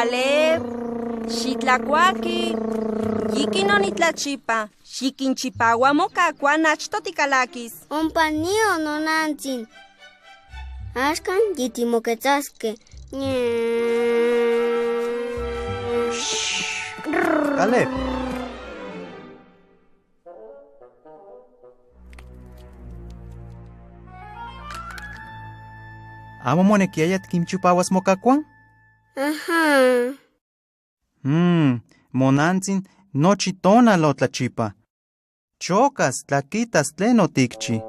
Caleb, xitlacuaki, yikin itlachipa, xikinchipaua mokakua nachtoticalakis. Ompanio nonantzin. Axkan yitimoquetzaske. Caleb. ¿Amo monequiayat kimchupawas mokakuan? Ajá. Monantzin nochi tonal otlachipa. Chocas, tlaquitas tlen otikchi.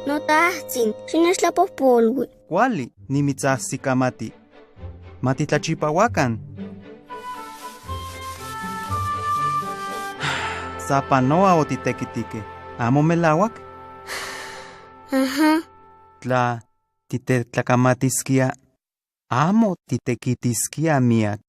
Notahtzin, xinextlapojpolui. Kuali, nimitzahsikamati. Matitlachipahuakan. Zapanoa otitekitike. ¿Amo melawak? Ajá. Tla titetlakamatiskia, amo titekitiskia miak.